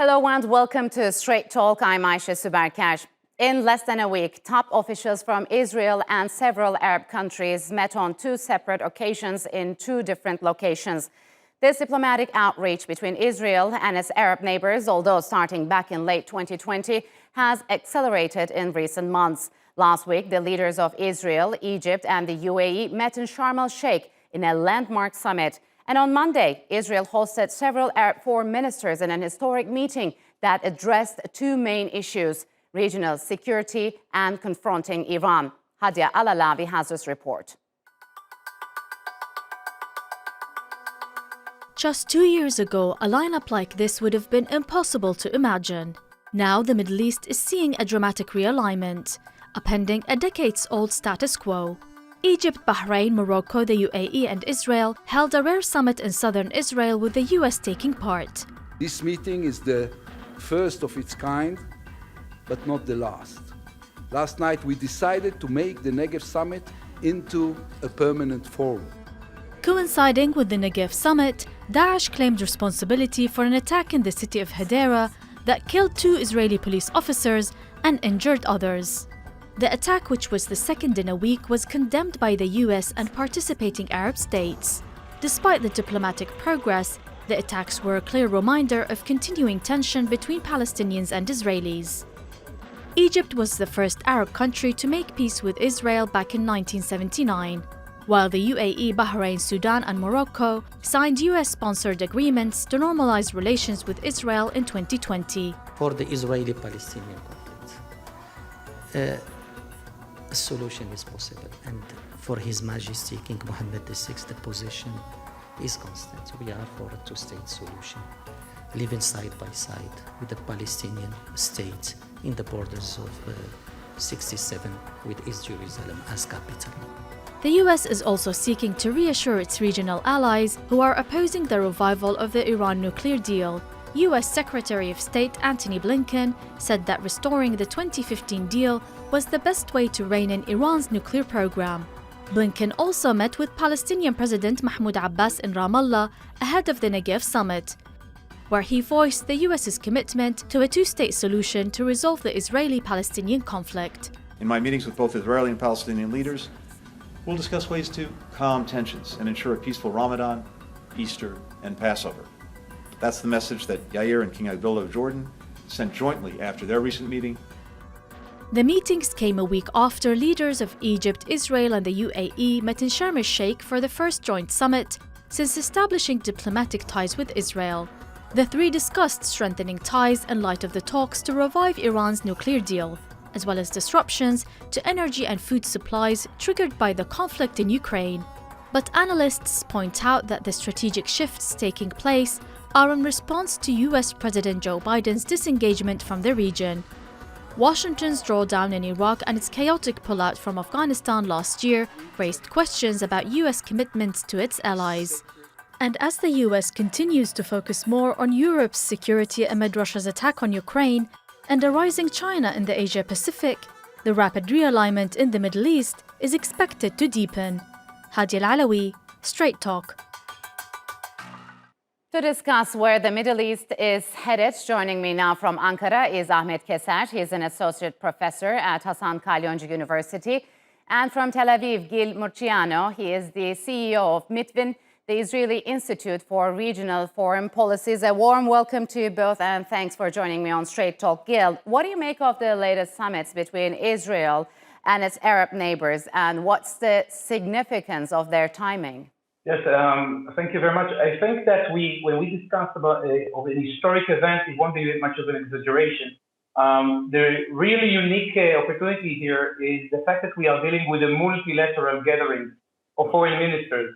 Hello and welcome to Straight Talk. I'm Aisha Subarkash. In less than a week, top officials from Israel and several Arab countries met on two separate occasions in two different locations. This diplomatic outreach between Israel and its Arab neighbors, although starting back in late 2020, has accelerated in recent months. Last week, the leaders of Israel, Egypt, and the UAE met in Sharm El Sheikh in a landmark summit. And on Monday, Israel hosted several Arab foreign ministers in an historic meeting that addressed two main issues: regional security and confronting Iran. Hadia Alalavi has this report. Just 2 years ago, a lineup like this would have been impossible to imagine. Now the Middle East is seeing a dramatic realignment, upending a decades-old status quo. Egypt, Bahrain, Morocco, the UAE and Israel held a rare summit in southern Israel with the US taking part. This meeting is the first of its kind, but not the last. Last night we decided to make the Negev summit into a permanent forum. Coinciding with the Negev summit, Daesh claimed responsibility for an attack in the city of Hadera that killed 2 Israeli police officers and injured others. The attack, which was the second in a week, was condemned by the US and participating Arab states. Despite the diplomatic progress, the attacks were a clear reminder of continuing tension between Palestinians and Israelis. Egypt was the first Arab country to make peace with Israel back in 1979, while the UAE, Bahrain, Sudan and Morocco signed US-sponsored agreements to normalize relations with Israel in 2020. For the Israeli-Palestinian conflict, a solution is possible, and for His Majesty King Mohammed VI, the position is constant. We are for a two-state solution, living side by side with the Palestinian state in the borders of 67 with East Jerusalem as capital. The US is also seeking to reassure its regional allies who are opposing the revival of the Iran nuclear deal. US Secretary of State Antony Blinken said that restoring the 2015 deal was the best way to rein in Iran's nuclear program. Blinken also met with Palestinian President Mahmoud Abbas in Ramallah ahead of the Negev summit, where he voiced the US's commitment to a two-state solution to resolve the Israeli-Palestinian conflict. In my meetings with both Israeli and Palestinian leaders, we'll discuss ways to calm tensions and ensure a peaceful Ramadan, Easter, and Passover. That's the message that Yair and King Abdullah of Jordan sent jointly after their recent meeting. The meetings came a week after leaders of Egypt, Israel and the UAE met in Sharm El Sheikh for the first joint summit since establishing diplomatic ties with Israel. The three discussed strengthening ties in light of the talks to revive Iran's nuclear deal, as well as disruptions to energy and food supplies triggered by the conflict in Ukraine. But analysts point out that the strategic shifts taking place are in response to US President Joe Biden's disengagement from the region. Washington's drawdown in Iraq and its chaotic pullout from Afghanistan last year raised questions about US commitments to its allies. And as the US continues to focus more on Europe's security amid Russia's attack on Ukraine and a rising China in the Asia-Pacific, the rapid realignment in the Middle East is expected to deepen. Hadia Alalawi, Straight Talk. To discuss where the Middle East is headed, joining me now from Ankara is Ahmet Keser. He is an associate professor at Hasan Kalyoncu University. And from Tel Aviv, Gil Murciano. He is the CEO of Mitvim, the Israeli Institute for Regional Foreign Policies. A warm welcome to you both, and thanks for joining me on Straight Talk. Gil, what do you make of the latest summits between Israel and its Arab neighbors, and what's the significance of their timing? Yes, thank you very much. I think that when we discuss about of an historic event, it won't be much of an exaggeration. The really unique opportunity here is the fact that we are dealing with a multilateral gathering of foreign ministers,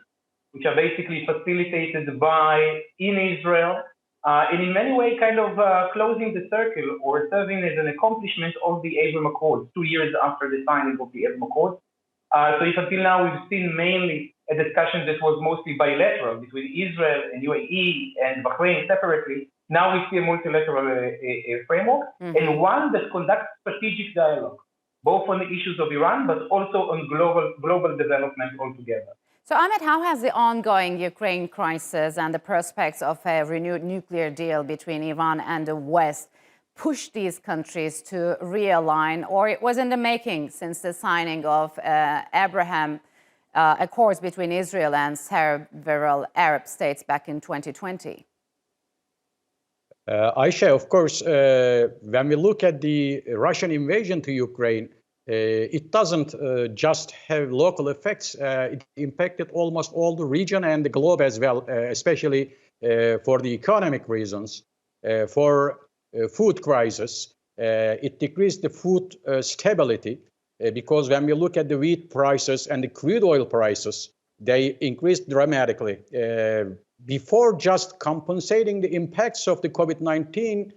which are basically facilitated by in Israel, and in many ways kind of closing the circle or serving as an accomplishment of the Abraham Accords 2 years after the signing of the Abraham Accords. So if until now we've seen mainly a discussion that was mostly bilateral between Israel and UAE and Bahrain separately, now we see a multilateral framework, and one that conducts strategic dialogue, both on the issues of Iran, but also on global development altogether. So, Ahmet, how has the ongoing Ukraine crisis and the prospects of a renewed nuclear deal between Iran and the West pushed these countries to realign, or it was in the making since the signing of Abraham Accords between Israel and several Arab states back in 2020? Aisha, of course, when we look at the Russian invasion to Ukraine, it doesn't just have local effects. It impacted almost all the region and the globe as well, especially for the economic reasons. For food crisis, it decreased the food stability because when we look at the wheat prices and the crude oil prices, they increased dramatically. Before just compensating the impacts of the COVID-19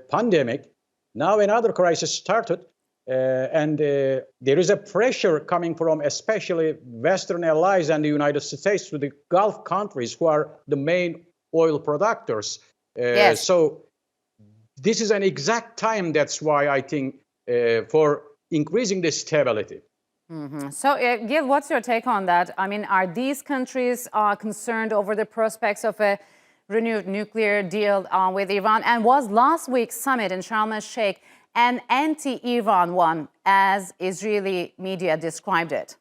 pandemic, now another crisis started. And there is a pressure coming from especially Western allies and the United States to the Gulf countries who are the main oil producers. Yes. So this is an exact time, that's why I think, for increasing the stability. Mm-hmm. So, Gil, what's your take on that? I mean, are these countries concerned over the prospects of a renewed nuclear deal with Iran? And was last week's summit in Sharm El Sheikh an anti-Iran one, as Israeli media described it?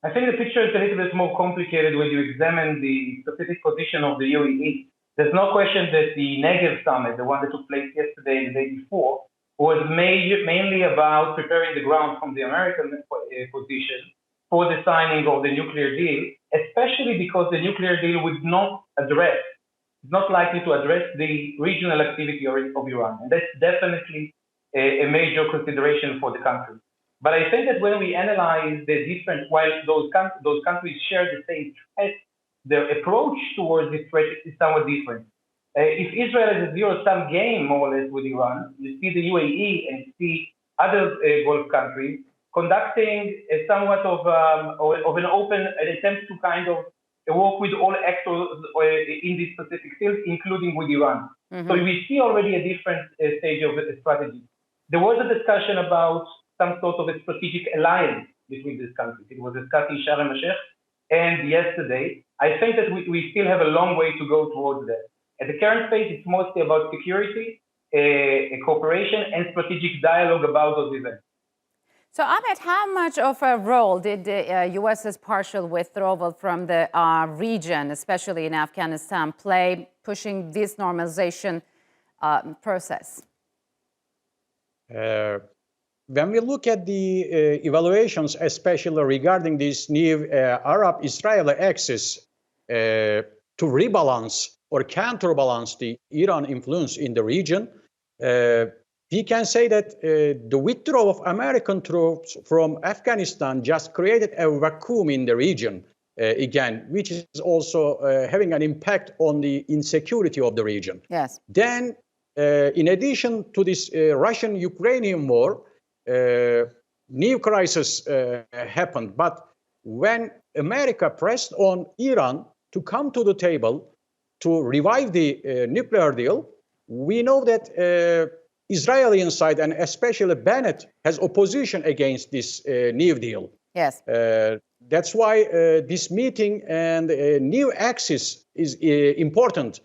I think the picture is a little bit more complicated when you examine the specific position of the UAE. There's no question that the Negev summit, the one that took place yesterday and the day before, was mainly about preparing the ground from the American position for the signing of the nuclear deal, especially because the nuclear deal would not is not likely to address the regional activity of Iran. And that's definitely a major consideration for the country. But I think that when we analyze the different, while those countries share the same threat, their approach towards this threat is somewhat different. If Israel is a zero-sum game, more or less, with Iran, you see the UAE and you see other Gulf countries conducting somewhat of an attempt to kind of work with all actors in this specific field, including with Iran. Mm-hmm. So we see already a different stage of the strategy. There was a discussion about some sort of a strategic alliance between these countries. It was discussed in Sharm El Sheikh and yesterday. I think that we still have a long way to go towards that. At the current phase, it's mostly about security, cooperation, and strategic dialogue about those events. So, Ahmet, how much of a role did the U.S.'s partial withdrawal from the region, especially in Afghanistan, play pushing this normalization process? When we look at the evaluations, especially regarding this new Arab-Israeli axis to rebalance or counterbalance the Iran influence in the region, we can say that the withdrawal of American troops from Afghanistan just created a vacuum in the region again, which is also having an impact on the insecurity of the region. Yes. Then, in addition to this Russian-Ukrainian war, new crisis happened. But when America pressed on Iran to come to the table to revive the nuclear deal, we know that Israeli side, and especially Bennett, has opposition against this new deal. Yes. That's why this meeting and new axis is important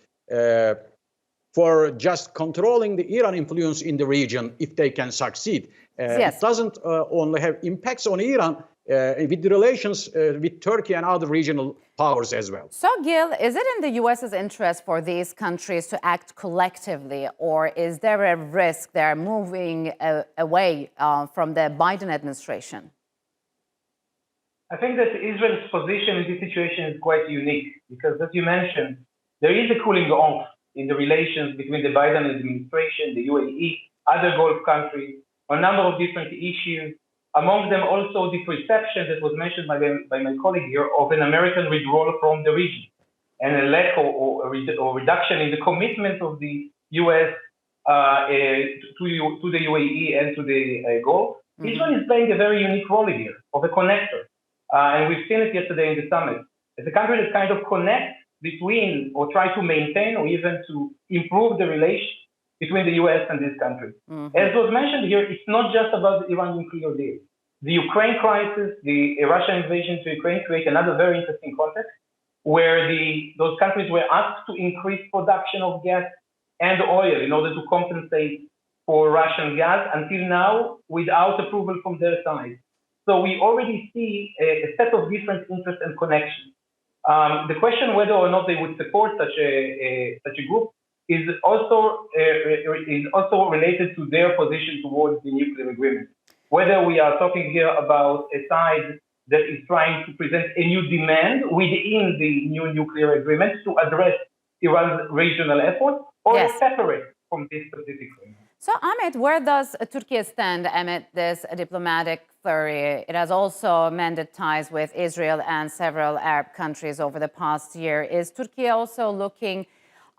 for just controlling the Iran influence in the region if they can succeed. Yes. It doesn't only have impacts on Iran, with the relations with Turkey and other regional powers as well. So, Gil, is it in the U.S.'s interest for these countries to act collectively, or is there a risk they're moving away from the Biden administration? I think that Israel's position in this situation is quite unique because, as you mentioned, there is a cooling off in the relations between the Biden administration, the UAE, other Gulf countries, on a number of different issues. Among them also the perception that was mentioned by my colleague here of an American withdrawal from the region and a lack or reduction in the commitment of the U.S. to the UAE and to the Gulf. Mm-hmm. Israel is playing a very unique role here of a connector. And we've seen it yesterday in the summit. It's a country that kind of connects between or try to maintain or even to improve the relation between the U.S. and this country. Mm-hmm. As was mentioned here, it's not just about the Iran nuclear deal. The Ukraine crisis, the Russian invasion to Ukraine create another very interesting context where those countries were asked to increase production of gas and oil in order to compensate for Russian gas, until now without approval from their side. So we already see a set of different interests and connections. The question whether or not they would support such a group is also related to their position towards the nuclear agreement. Whether we are talking here about a side that is trying to present a new demand within the new nuclear agreement to address Iran's regional efforts, or separate from this specific agreement. So, Ahmet, where does Turkey stand amid this diplomatic flurry? It has also mended ties with Israel and several Arab countries over the past year. Is Turkey also looking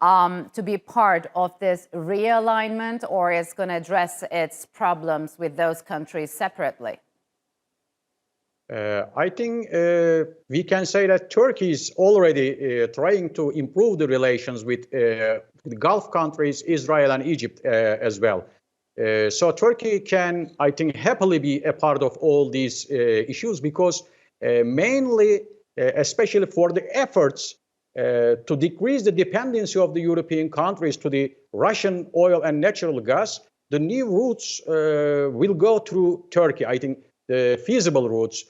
to be part of this realignment, or is going to address its problems with those countries separately? I think we can say that Turkey is already trying to improve the relations with the Gulf countries, Israel and Egypt as well. So Turkey can, I think, happily be a part of all these issues because mainly, especially for the efforts to decrease the dependency of the European countries to the Russian oil and natural gas, the new routes will go through Turkey. I think the feasible routes,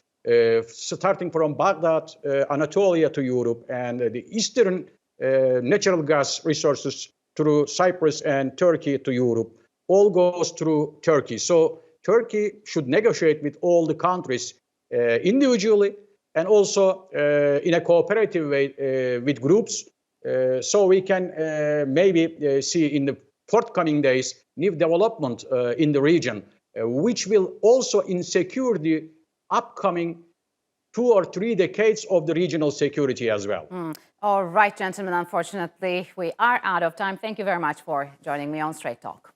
starting from Baghdad, Anatolia to Europe, and the eastern natural gas resources through Cyprus and Turkey to Europe, all goes through Turkey. So Turkey should negotiate with all the countries individually and also in a cooperative way with groups, so we can maybe see in the forthcoming days new development in the region, which will also insecure the upcoming 2 or 3 decades of the regional security as well. All right, gentlemen, unfortunately, we are out of time. Thank you very much for joining me on Straight Talk.